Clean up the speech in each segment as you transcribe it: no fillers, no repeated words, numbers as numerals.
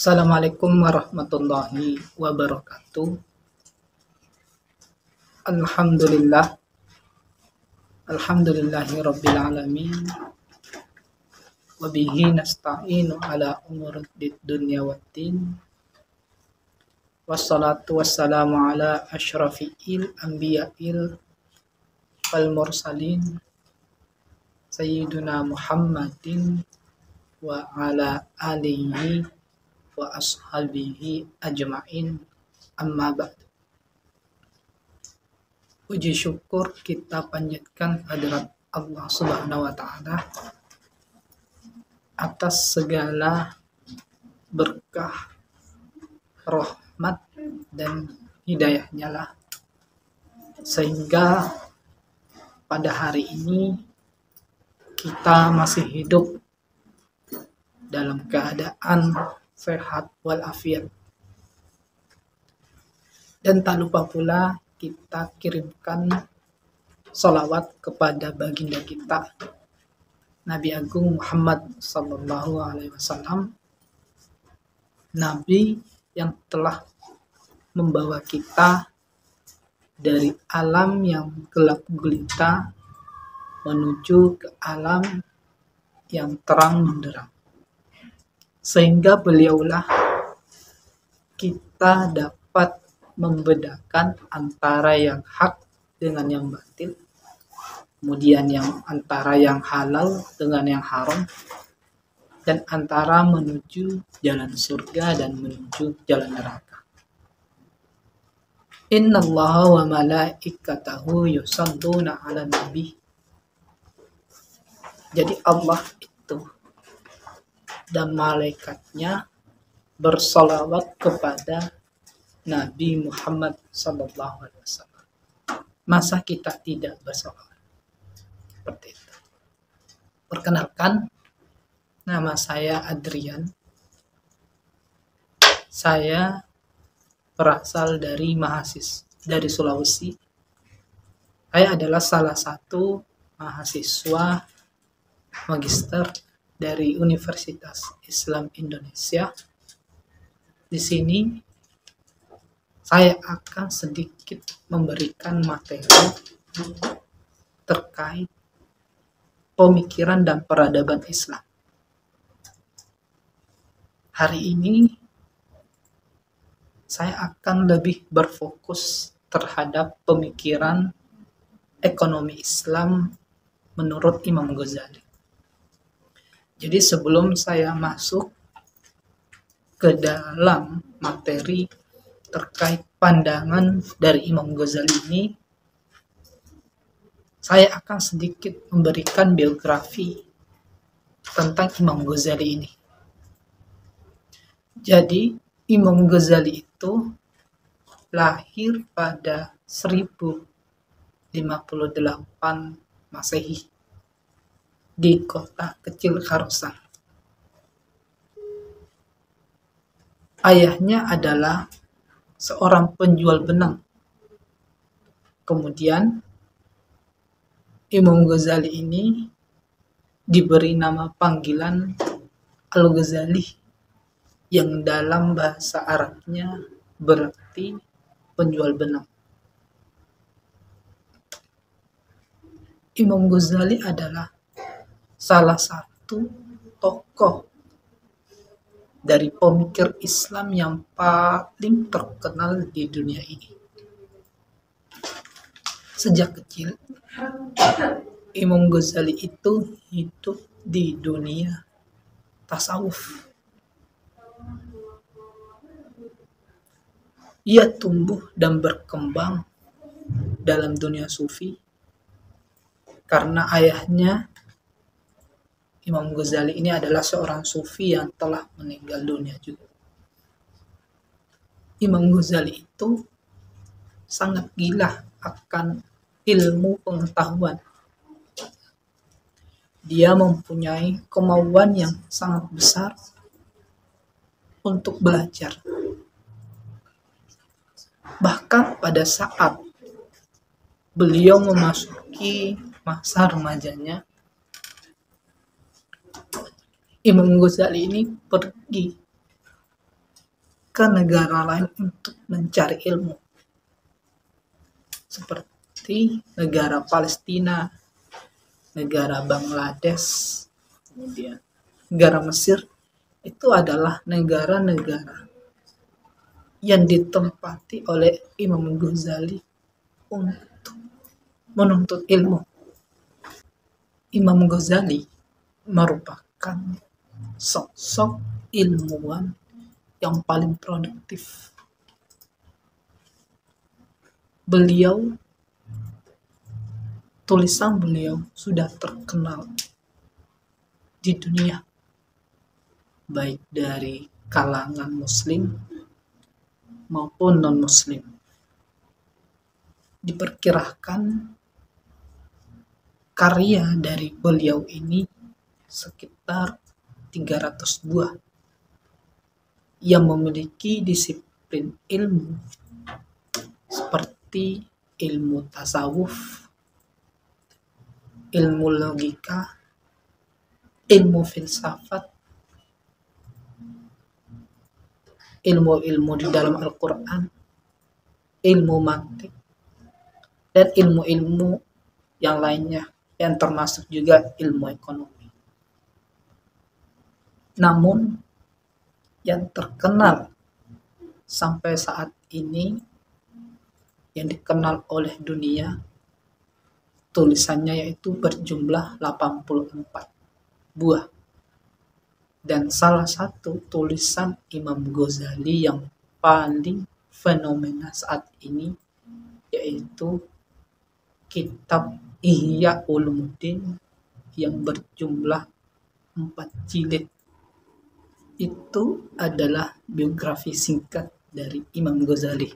Assalamualaikum warahmatullahi wabarakatuh. Alhamdulillah. Alhamdulillahi rabbil alamin. Wabihi nasta'inu ala umurid dunya waddin. Wassalatu wassalamu ala asyrafil anbiya'il wal mursalin. Sayyiduna Muhammadin wa ala alihi wa ashabihi ajma'in, amma ba'd. Puji syukur kita panjatkan hadirat Allah Subhanahu wa taala atas segala berkah, rahmat dan hidayahnya lah, sehingga pada hari ini kita masih hidup dalam keadaan sehat walafiat. Dan tak lupa pula kita kirimkan salawat kepada baginda kita Nabi Agung Muhammad Sallallahu Alaihi Wasallam, Nabi yang telah membawa kita dari alam yang gelap gulita menuju ke alam yang terang benderang, sehingga beliaulah kita dapat membedakan antara yang hak dengan yang batil, kemudian yang antara yang halal dengan yang haram, dan antara menuju jalan surga dan menuju jalan neraka. Innallaha wa malaikatahu yusalluna 'alan nabi. Jadi Allah itu dan malaikatnya bersolawat kepada Nabi Muhammad Sallallahu Alaihi Wasallam. Masa kita tidak bersolawat? Seperti itu. Perkenalkan, nama saya Adrian. Saya berasal dari dari Sulawesi. Saya adalah salah satu mahasiswa magister dari Universitas Islam Indonesia. Di sini saya akan sedikit memberikan materi terkait pemikiran dan peradaban Islam. Hari ini saya akan lebih berfokus terhadap pemikiran ekonomi Islam menurut Imam Ghazali. Jadi sebelum saya masuk ke dalam materi terkait pandangan dari Imam Ghazali ini, saya akan sedikit memberikan biografi tentang Imam Ghazali ini. Jadi Imam Ghazali itu lahir pada 1058 Masehi di kota kecil Khorasan. Ayahnya adalah seorang penjual benang. Kemudian Imam Ghazali ini diberi nama panggilan Al-Ghazali, yang dalam bahasa Arabnya berarti penjual benang. Imam Ghazali adalah salah satu tokoh dari pemikir Islam yang paling terkenal di dunia ini. Sejak kecil, Imam Ghazali itu hidup di dunia tasawuf. Ia tumbuh dan berkembang dalam dunia sufi karena ayahnya Imam Ghazali ini adalah seorang sufi yang telah meninggal dunia juga. Imam Ghazali itu sangat gila akan ilmu pengetahuan. Dia mempunyai kemauan yang sangat besar untuk belajar. Bahkan pada saat beliau memasuki masa remajanya, Imam Ghazali ini pergi ke negara lain untuk mencari ilmu. Seperti negara Palestina, negara Bangladesh, kemudian negara Mesir, itu adalah negara-negara yang ditempati oleh Imam Ghazali untuk menuntut ilmu. Imam Ghazali merupakan sosok ilmuwan yang paling produktif. Tulisan beliau sudah terkenal di dunia, baik dari kalangan muslim maupun non-muslim. Diperkirakan karya dari beliau ini sekitar 300 buah yang memiliki disiplin ilmu seperti ilmu tasawuf, ilmu logika, ilmu filsafat, ilmu-ilmu di dalam Al-Quran, ilmu mantik, dan ilmu-ilmu yang lainnya, yang termasuk juga ilmu ekonomi. Namun, yang terkenal sampai saat ini, yang dikenal oleh dunia, tulisannya yaitu berjumlah 84 buah. Dan salah satu tulisan Imam Ghazali yang paling fenomena saat ini yaitu kitab Ihya Ulumuddin yang berjumlah 4 jilid. Itu adalah biografi singkat dari Imam Ghazali.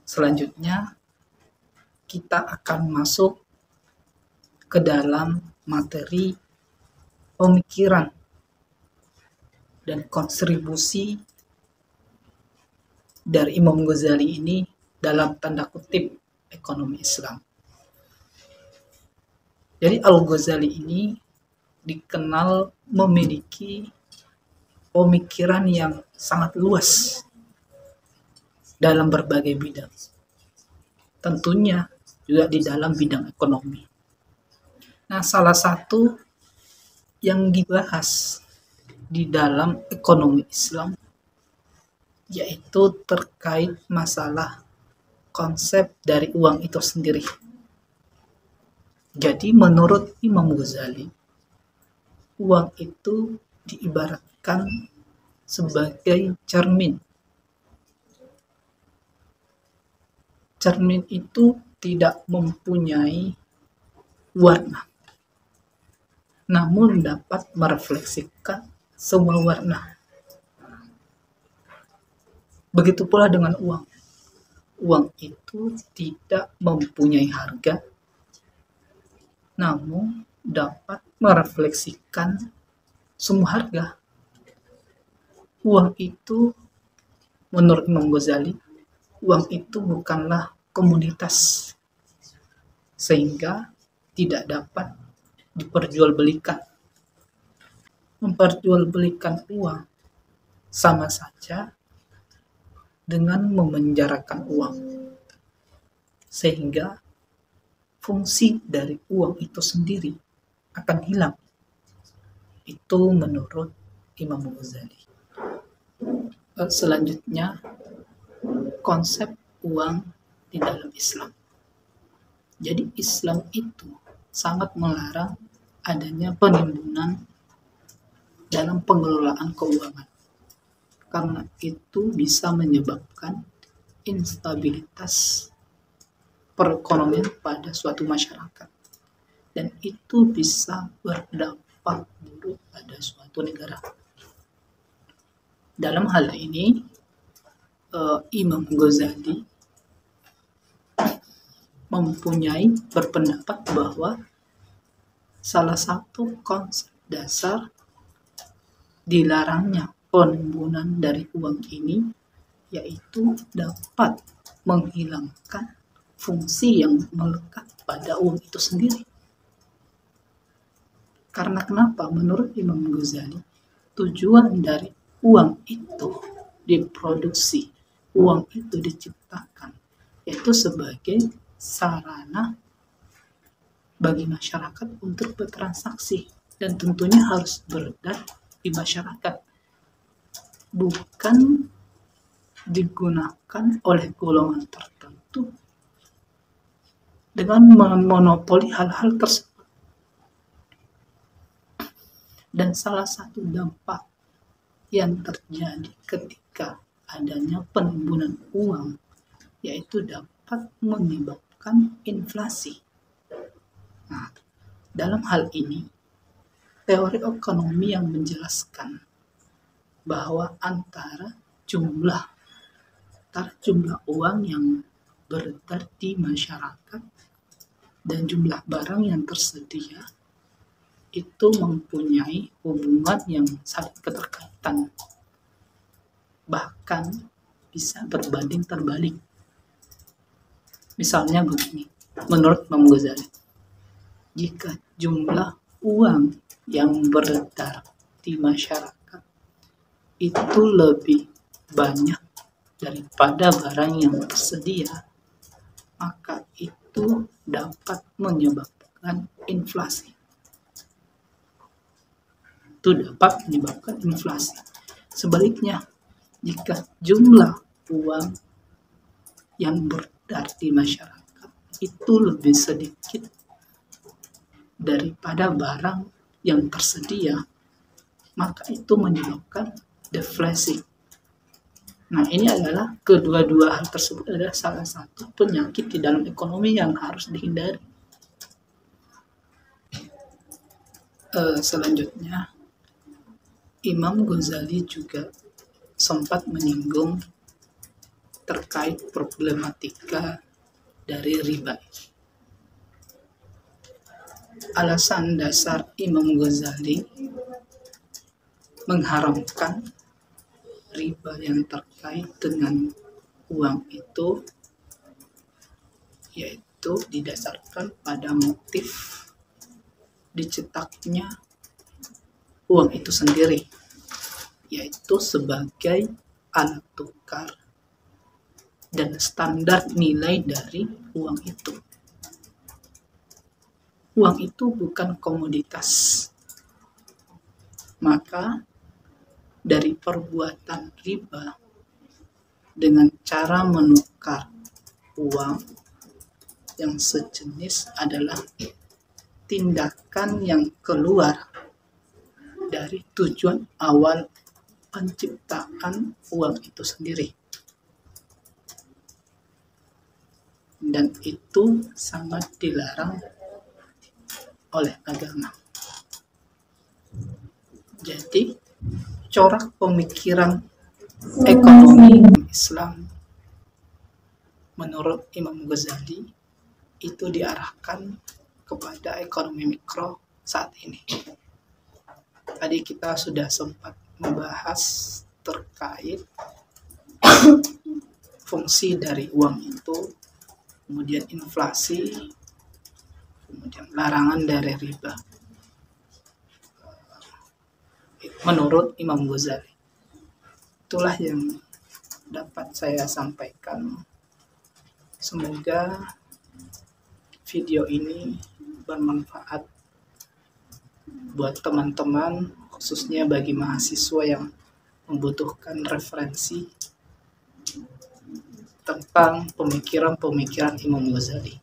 Selanjutnya kita akan masuk ke dalam materi pemikiran dan kontribusi dari Imam Ghazali ini dalam tanda kutip ekonomi Islam. Jadi Al-Ghazali ini dikenal memiliki pemikiran yang sangat luas dalam berbagai bidang. Tentunya juga di dalam bidang ekonomi. Nah, salah satu yang dibahas di dalam ekonomi Islam yaitu terkait masalah konsep dari uang itu sendiri. Jadi menurut Imam Ghazali, uang itu diibaratkan sebagai cermin. Cermin itu tidak mempunyai warna, namun dapat merefleksikan semua warna. Begitu pula dengan uang. Uang itu tidak mempunyai harga, namun dapat merefleksikan semua harga. Uang itu, menurut Imam Ghazali, uang itu bukanlah komoditas, sehingga tidak dapat diperjualbelikan. Memperjualbelikan uang sama saja dengan memenjarakan uang, sehingga fungsi dari uang itu sendiri akan hilang. Itu menurut Imam Ghazali. Selanjutnya, konsep uang di dalam Islam. Jadi Islam itu sangat melarang adanya penimbunan dalam pengelolaan keuangan, karena itu bisa menyebabkan instabilitas perekonomian pada suatu masyarakat, dan itu bisa berdampak buruk pada suatu negara. Dalam hal ini, Imam Ghazali berpendapat bahwa salah satu konsep dasar dilarangnya penimbunan dari uang ini yaitu dapat menghilangkan fungsi yang melekat pada uang itu sendiri. Karena kenapa? Menurut Imam Ghazali, tujuan dari uang itu diproduksi, uang itu diciptakan, yaitu sebagai sarana bagi masyarakat untuk bertransaksi, dan tentunya harus beredar di masyarakat, bukan digunakan oleh golongan tertentu dengan memonopoli hal-hal tersebut. Dan salah satu dampak yang terjadi ketika adanya penimbunan uang yaitu dapat menyebabkan inflasi. Nah, dalam hal ini teori ekonomi yang menjelaskan bahwa antara jumlah uang yang beredar di masyarakat dan jumlah barang yang tersedia itu mempunyai hubungan yang saling keterkaitan, bahkan bisa berbanding terbalik. Misalnya begini, menurut Imam Ghazali, jika jumlah uang yang beredar di masyarakat itu lebih banyak daripada barang yang tersedia, maka itu dapat menyebabkan inflasi. Sebaliknya, jika jumlah uang yang beredar di masyarakat itu lebih sedikit daripada barang yang tersedia, maka itu menyebabkan deflasi. Nah, ini adalah kedua-dua hal tersebut adalah salah satu penyakit di dalam ekonomi yang harus dihindari. Selanjutnya, Imam Ghazali juga sempat menyinggung terkait problematika dari riba. Alasan dasar Imam Ghazali mengharamkan riba yang terkait dengan uang itu yaitu didasarkan pada motif dicetaknya uang itu sendiri, yaitu sebagai alat tukar dan standar nilai dari uang itu. Uang itu bukan komoditas, maka dari perbuatan riba dengan cara menukar uang yang sejenis adalah tindakan yang keluar dari tujuan awal penciptaan uang itu sendiri. Dan itu sangat dilarang oleh agama. Jadi, corak pemikiran ekonomi Islam menurut Imam Ghazali itu diarahkan kepada ekonomi mikro saat ini. Tadi kita sudah sempat membahas terkait fungsi dari uang itu, kemudian inflasi, kemudian larangan dari riba. Menurut Imam Ghazali, itulah yang dapat saya sampaikan. Semoga video ini bermanfaat buat teman-teman, khususnya bagi mahasiswa yang membutuhkan referensi tentang pemikiran-pemikiran Imam Ghazali.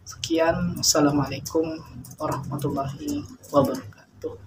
Sekian, wassalamualaikum warahmatullahi wabarakatuh.